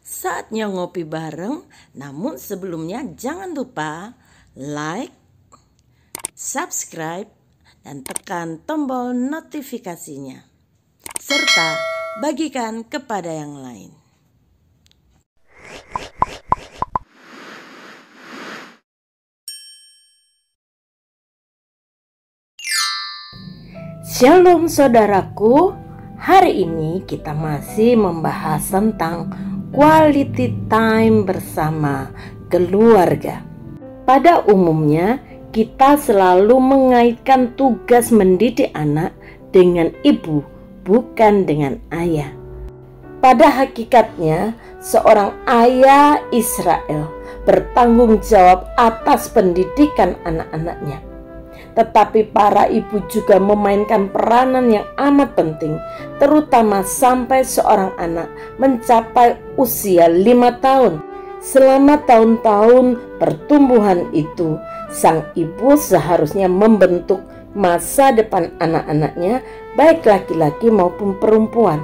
Saatnya ngopi bareng, namun sebelumnya jangan lupa like, subscribe, dan tekan tombol notifikasinya. Serta bagikan kepada yang lain. Shalom saudaraku, hari ini kita masih membahas tentang quality time bersama keluarga. Pada umumnya kita selalu mengaitkan tugas mendidik anak dengan ibu, bukan dengan ayah. Pada hakikatnya seorang ayah Israel bertanggung jawab atas pendidikan anak-anaknya. Tetapi para ibu juga memainkan peranan yang amat penting, terutama sampai seorang anak mencapai usia 5 tahun. Selama tahun-tahun pertumbuhan itu, sang ibu seharusnya membentuk masa depan anak-anaknya, baik laki-laki maupun perempuan.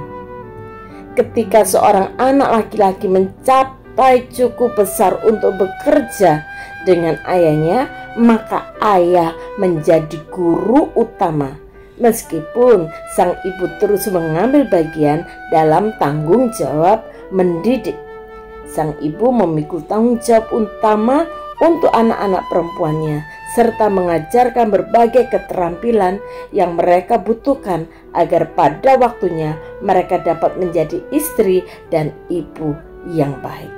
Ketika seorang anak laki-laki mencapai cukup besar untuk bekerja dengan ayahnya, maka ayah menjadi guru utama, meskipun sang ibu terus mengambil bagian dalam tanggung jawab mendidik. Sang ibu memikul tanggung jawab utama untuk anak-anak perempuannya, serta mengajarkan berbagai keterampilan yang mereka butuhkan agar pada waktunya mereka dapat menjadi istri dan ibu yang baik.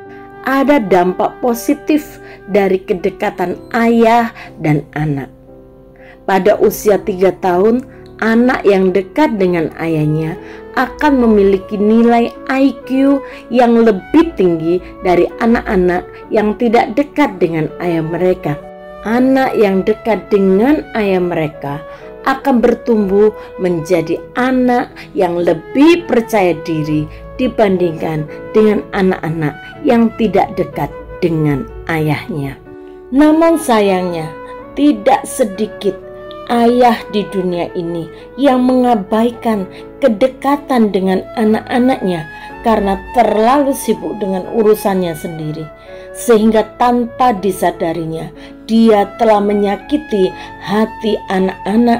Ada dampak positif dari kedekatan ayah dan anak. Pada usia 3 tahun, anak yang dekat dengan ayahnya akan memiliki nilai IQ yang lebih tinggi dari anak-anak yang tidak dekat dengan ayah mereka. Anak yang dekat dengan ayah mereka akan bertumbuh menjadi anak yang lebih percaya diri dibandingkan dengan anak-anak yang tidak dekat dengan ayahnya. Namun sayangnya, tidak sedikit ayah di dunia ini yang mengabaikan kedekatan dengan anak-anaknya karena terlalu sibuk dengan urusannya sendiri, sehingga tanpa disadarinya dia telah menyakiti hati anak-anak.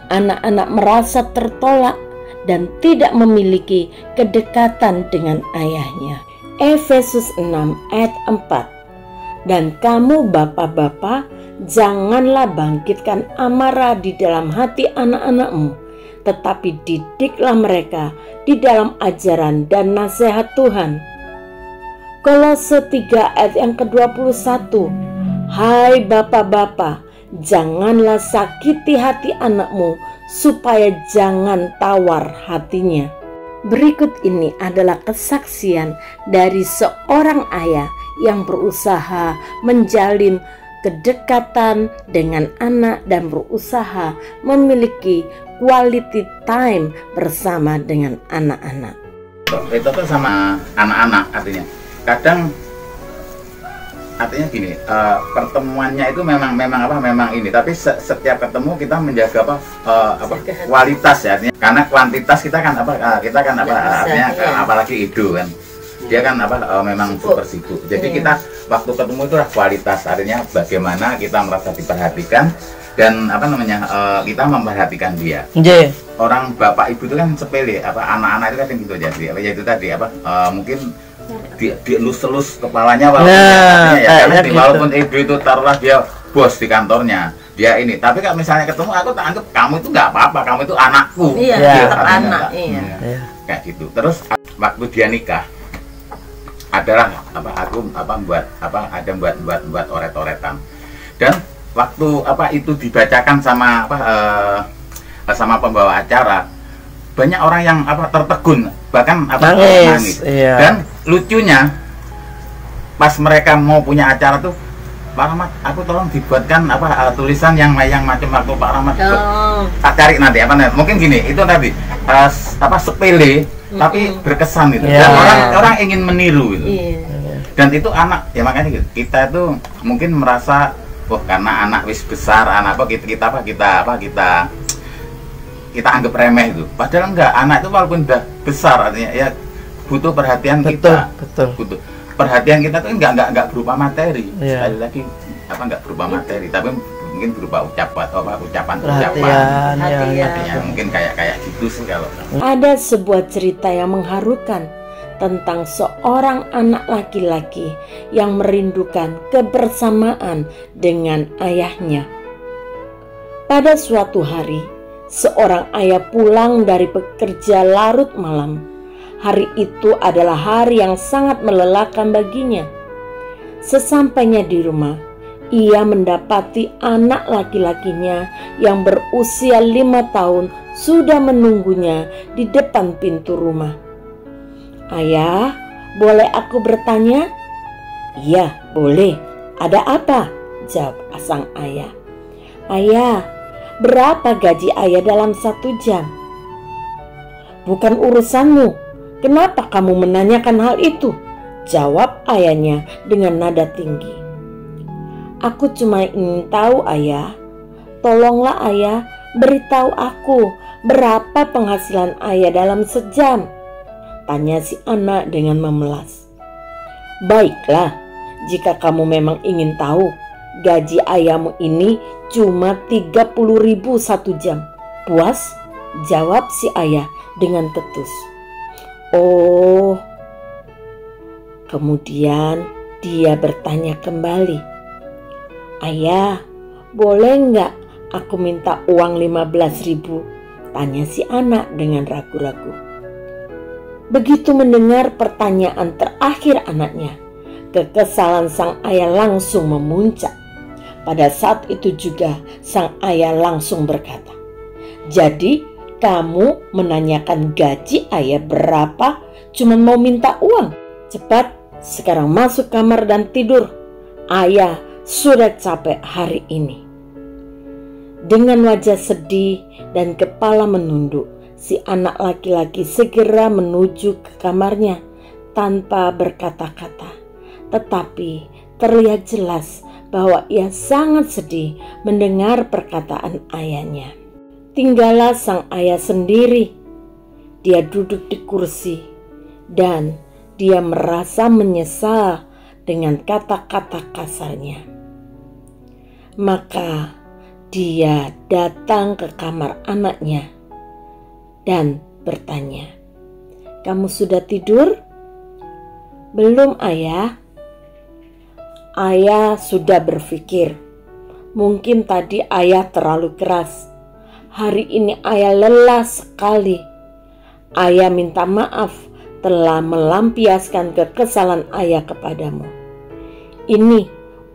Anak-anak merasa tertolak dan tidak memiliki kedekatan dengan ayahnya. Efesus 6 ayat 4. Dan kamu bapak-bapak, janganlah bangkitkan amarah di dalam hati anak-anakmu, tetapi didiklah mereka di dalam ajaran dan nasihat Tuhan. Kolose 3 ayat yang ke-21. Hai bapak-bapak, janganlah sakiti hati anakmu supaya jangan tawar hatinya. Berikut ini adalah kesaksian dari seorang ayah yang berusaha menjalin kedekatan dengan anak dan berusaha memiliki quality time bersama dengan anak-anak. Itu tuh sama anak-anak artinya. Kadang artinya gini, pertemuannya itu memang ini, tapi setiap ketemu kita menjaga kualitas ya, artinya karena kuantitas kita kan artinya apalagi Edo kan, dia kan memang super sibuk. Jadi kita waktu ketemu itu kualitas, artinya bagaimana kita merasa diperhatikan dan kita memperhatikan dia. Orang bapak ibu itu kan sepele, anak-anak itu kan gitu aja, ya itu tadi mungkin dielus-elus kepalanya walaupun ibu itu taruhlah dia bos di kantornya, dia ini, tapi kalau misalnya ketemu aku tak anggap kamu itu nggak apa-apa, kamu itu anakku. Anak, kayak gitu. Terus waktu dia nikah adalah aku buat oret-oretan, dan waktu itu dibacakan sama sama pembawa acara, banyak orang yang tertegun, bahkan nangis. Iya. Dan lucunya pas mereka mau punya acara tuh, Pak Rahmat, aku tolong dibuatkan tulisan yang macam waktu Pak Rahmat tak cari nanti mungkin gini, itu tadi sepele tapi berkesan gitu. Dan orang ingin meniru gitu. Dan itu anak ya, makanya kita itu mungkin merasa karena anak wis besar, anak kita anggap remeh itu. Padahal enggak, anak itu walaupun udah besar artinya ya butuh perhatian Betul, kita. betul. Butuh perhatian kita tuh nggak berupa materi. Iya. Sekali lagi nggak berupa materi, tapi mungkin berupa ucapan Perhatian, ya, mungkin kayak gitu sih kalau. Ada sebuah cerita yang mengharukan tentang seorang anak laki-laki yang merindukan kebersamaan dengan ayahnya. Pada suatu hari, seorang ayah pulang dari bekerja larut malam. Hari itu adalah hari yang sangat melelahkan baginya. Sesampainya di rumah, ia mendapati anak laki-lakinya yang berusia 5 tahun sudah menunggunya di depan pintu rumah. "Ayah, boleh aku bertanya?" "Iya, boleh. Ada apa?" jawab sang ayah. "Ayah, berapa gaji ayah dalam 1 jam?" "Bukan urusanmu. Kenapa kamu menanyakan hal itu?" jawab ayahnya dengan nada tinggi. "Aku cuma ingin tahu, ayah. Tolonglah ayah, beritahu aku berapa penghasilan ayah dalam sejam?" tanya si anak dengan memelas. "Baiklah, jika kamu memang ingin tahu, gaji ayahmu ini cuma 30.000 1 jam. Puas?" jawab si ayah dengan ketus. "Oh." Kemudian dia bertanya kembali, "Ayah, boleh nggak aku minta uang 15.000? tanya si anak dengan ragu-ragu. Begitu mendengar pertanyaan terakhir anaknya, kekesalan sang ayah langsung memuncak. Pada saat itu juga sang ayah langsung berkata, "Jadi kamu menanyakan gaji ayah berapa cuma mau minta uang? Cepat sekarang masuk kamar dan tidur. Ayah sudah capek hari ini." Dengan wajah sedih dan kepala menunduk, si anak laki-laki segera menuju ke kamarnya tanpa berkata-kata. Tetapi terlihat jelas bahwa ia sangat sedih mendengar perkataan ayahnya. Tinggallah sang ayah sendiri. Dia duduk di kursi dan dia merasa menyesal dengan kata-kata kasarnya. Maka dia datang ke kamar anaknya dan bertanya, "Kamu sudah tidur?" "Belum, ayah." Ayah sudah berpikir, mungkin tadi ayah terlalu keras. Hari ini ayah lelah sekali. Ayah minta maaf telah melampiaskan kekesalan ayah kepadamu. Ini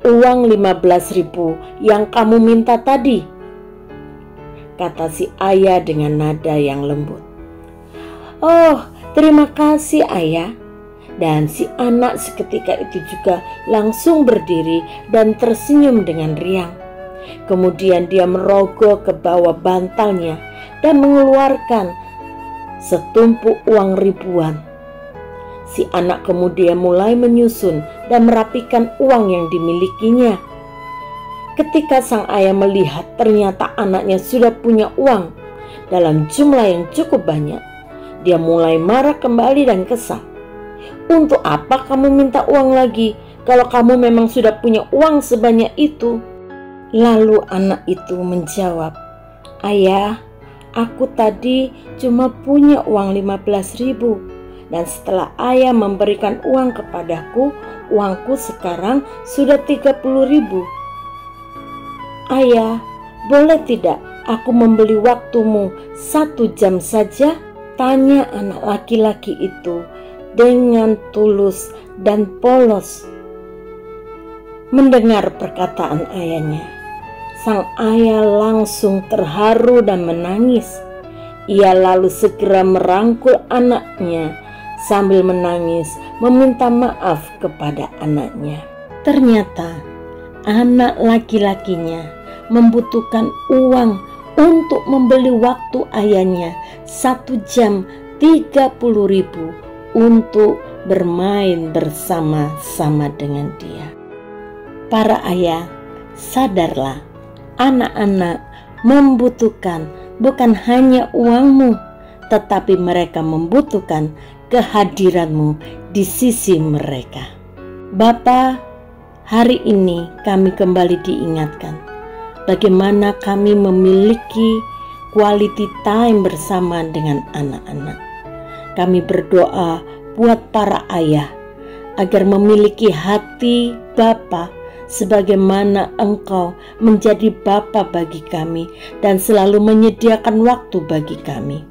uang 15.000 yang kamu minta tadi, kata si ayah dengan nada yang lembut. "Oh, terima kasih ayah." Dan si anak seketika itu juga langsung berdiri dan tersenyum dengan riang. Kemudian dia merogoh ke bawah bantalnya dan mengeluarkan setumpuk uang ribuan. Si anak kemudian mulai menyusun dan merapikan uang yang dimilikinya. Ketika sang ayah melihat ternyata anaknya sudah punya uang dalam jumlah yang cukup banyak, dia mulai marah kembali dan kesal. "Untuk apa kamu minta uang lagi kalau kamu memang sudah punya uang sebanyak itu?" Lalu anak itu menjawab, "Ayah, aku tadi cuma punya uang 15.000 dan setelah ayah memberikan uang kepadaku, uangku sekarang sudah 30.000. Ayah, boleh tidak aku membeli waktumu 1 jam saja?" tanya anak laki-laki itu dengan tulus dan polos. Mendengar perkataan ayahnya, sang ayah langsung terharu dan menangis. Ia lalu segera merangkul anaknya sambil menangis meminta maaf kepada anaknya. Ternyata anak laki-lakinya membutuhkan uang untuk membeli waktu ayahnya 1 jam 30.000 untuk bermain bersama-sama dengan dia. Para ayah, sadarlah, anak-anak membutuhkan bukan hanya uangmu, tetapi mereka membutuhkan kehadiran-Mu di sisi mereka. Bapa, hari ini kami kembali diingatkan bagaimana kami memiliki quality time bersama dengan anak-anak. Kami berdoa buat para ayah agar memiliki hati Bapa sebagaimana Engkau menjadi Bapa bagi kami dan selalu menyediakan waktu bagi kami.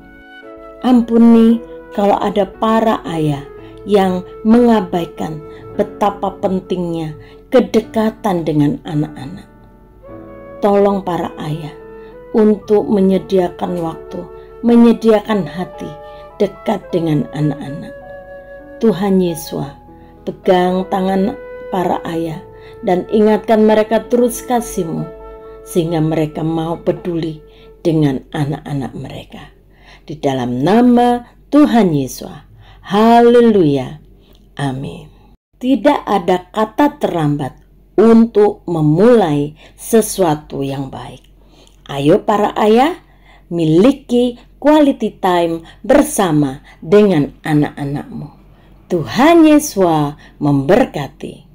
Ampuni kalau ada para ayah yang mengabaikan betapa pentingnya kedekatan dengan anak-anak. Tolong para ayah untuk menyediakan waktu, menyediakan hati dekat dengan anak-anak. Tuhan Yesus, pegang tangan para ayah dan ingatkan mereka terus kasih-Mu sehingga mereka mau peduli dengan anak-anak mereka. Di dalam nama Tuhan Yesus. Haleluya. Amin. Tidak ada kata terlambat untuk memulai sesuatu yang baik. Ayo para ayah, miliki quality time bersama dengan anak-anakmu. Tuhan Yesus memberkati.